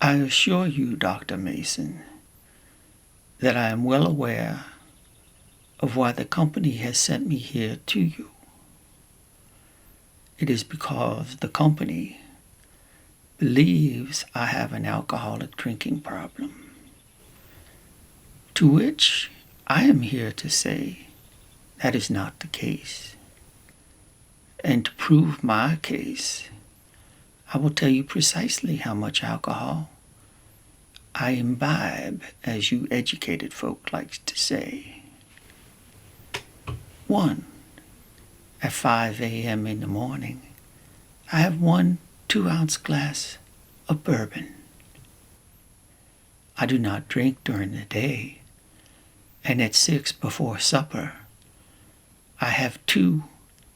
I assure you, Dr. Mason, that I am well aware of why the company has sent me here to you. It is because the company believes I have an alcoholic drinking problem, to which I am here to say that is not the case. And to prove my case, I will tell you precisely how much alcohol I imbibe, as you educated folk like to say. 1. At 5 a.m. in the morning, I have 1 2-ounce glass of bourbon. I do not drink during the day, and at 6 before supper, I have 2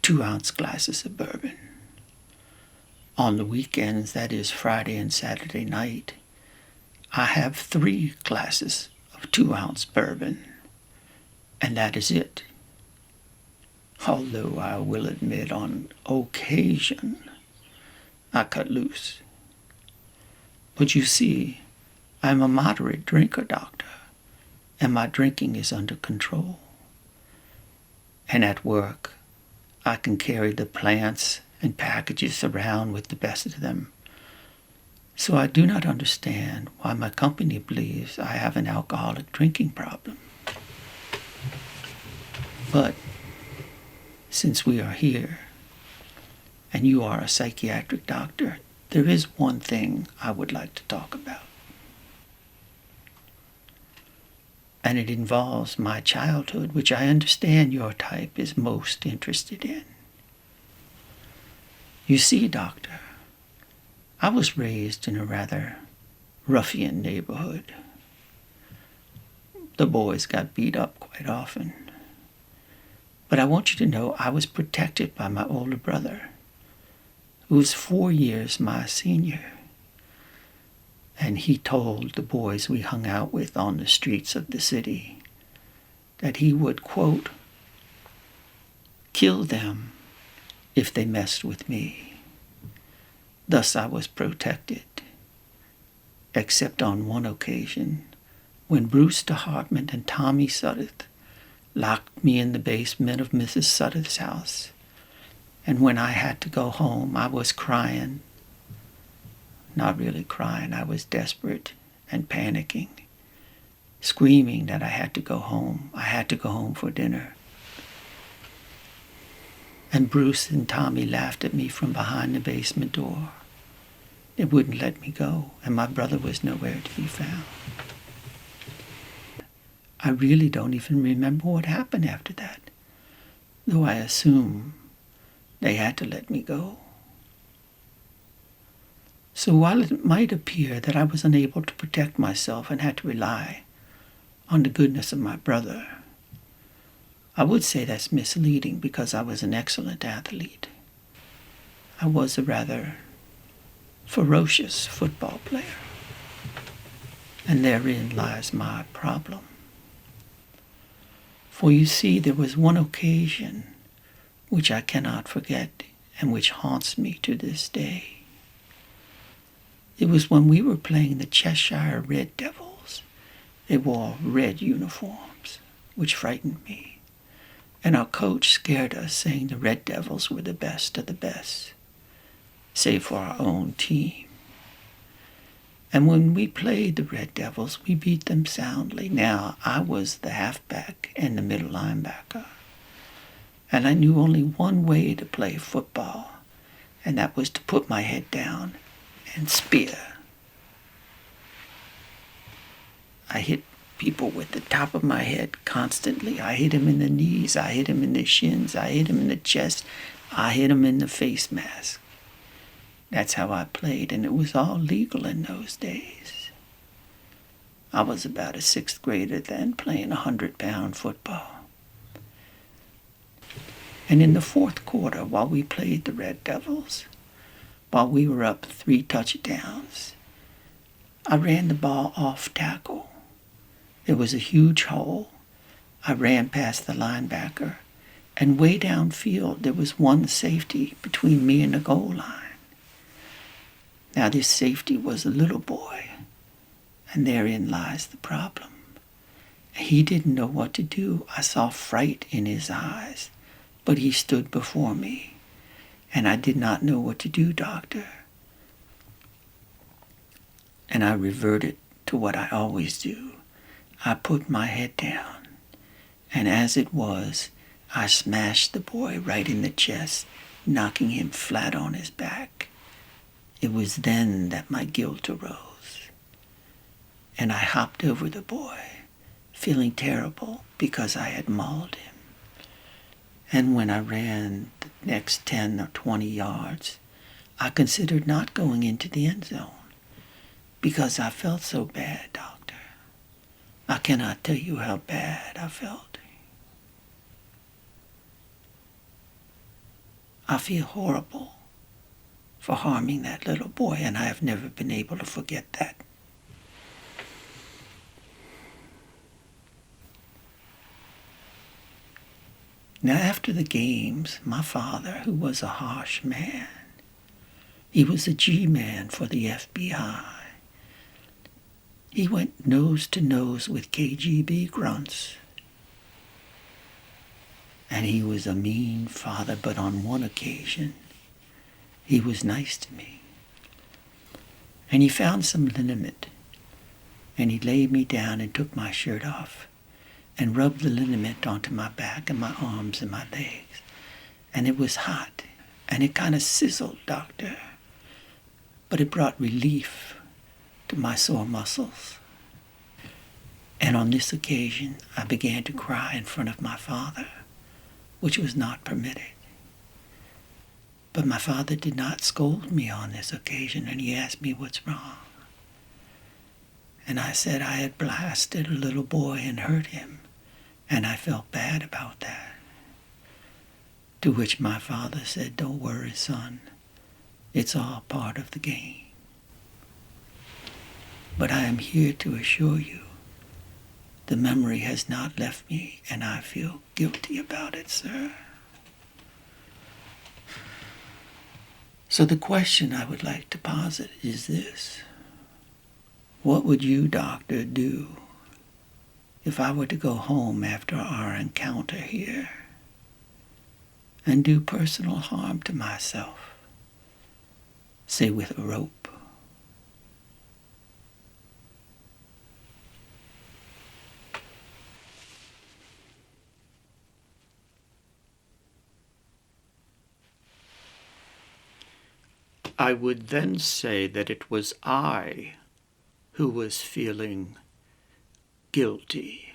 2-ounce glasses of bourbon. On the weekends, that is Friday and Saturday night, I have 3 glasses of 2-ounce bourbon, and that is it. Although I will admit on occasion I cut loose. But you see, I'm a moderate drinker, doctor, and my drinking is under control. And at work, I can carry the plants and packages around with the best of them. So I do not understand why my company believes I have an alcoholic drinking problem. But since we are here, and you are a psychiatric doctor, there is one thing I would like to talk about. And it involves my childhood, which I understand your type is most interested in. You see, doctor, I was raised in a rather ruffian neighborhood. The boys got beat up quite often. But I want you to know I was protected by my older brother, who was 4 years my senior. And he told the boys we hung out with on the streets of the city that he would, quote, kill them if they messed with me. Thus I was protected, except on one occasion when Brewster Hartman and Tommy Sudduth locked me in the basement of Mrs. Sudduth's house. And when I had to go home, I was crying. Not really crying, I was desperate and panicking, screaming that I had to go home. I had to go home for dinner. And Bruce and Tommy laughed at me from behind the basement door. They wouldn't let me go, and my brother was nowhere to be found. I really don't even remember what happened after that, though I assume they had to let me go. So while it might appear that I was unable to protect myself and had to rely on the goodness of my brother, I would say that's misleading because I was an excellent athlete. I was a rather ferocious football player, and therein lies my problem. For you see, there was one occasion which I cannot forget and which haunts me to this day. It was when we were playing the Cheshire Red Devils. They wore red uniforms, which frightened me. And our coach scared us, saying the Red Devils were the best of the best, save for our own team. And when we played the Red Devils, we beat them soundly. Now, I was the halfback and the middle linebacker. And I knew only one way to play football, and that was to put my head down and spear. I hit people with the top of my head constantly. I hit him in the knees, I hit him in the shins, I hit him in the chest, I hit him in the face mask. That's how I played, and it was all legal in those days. I was about a 6th grader then, playing 100-pound football. And in the 4th quarter, while we played the Red Devils, while we were up 3 touchdowns, I ran the ball off tackle. There was a huge hole. I ran past the linebacker, and way downfield there was one safety between me and the goal line. Now this safety was a little boy, And therein lies the problem. He didn't know what to do. I saw fright in his eyes, but he stood before me, and I did not know what to do, doctor. And I reverted to what I always do. I put my head down, and as it was, I smashed the boy right in the chest, knocking him flat on his back. It was then that my guilt arose, and I hopped over the boy, feeling terrible because I had mauled him. And when I ran the next 10 or 20 yards, I considered not going into the end zone because I felt so bad, doctor. I cannot tell you how bad I felt. I feel horrible for harming that little boy, and I have never been able to forget that. Now, after the games, my father, who was a harsh man, he was a G-man for the FBI. He went nose to nose with KGB grunts. And he was a mean father, but on one occasion, he was nice to me. And he found some liniment, and he laid me down and took my shirt off and rubbed the liniment onto my back and my arms and my legs. And it was hot, and it kind of sizzled, doctor. But it brought relief to my sore muscles. And on this occasion, I began to cry in front of my father, which was not permitted. But my father did not scold me on this occasion, and he asked me what's wrong. And I said I had blasted a little boy and hurt him, and I felt bad about that. To which my father said, "Don't worry, son. It's all part of the game. But I am here to assure you, the memory has not left me, and I feel guilty about it, sir." So the question I would like to posit is this. What would you, doctor, do if I were to go home after our encounter here and do personal harm to myself, say with a rope? I would then say that it was I who was feeling guilty.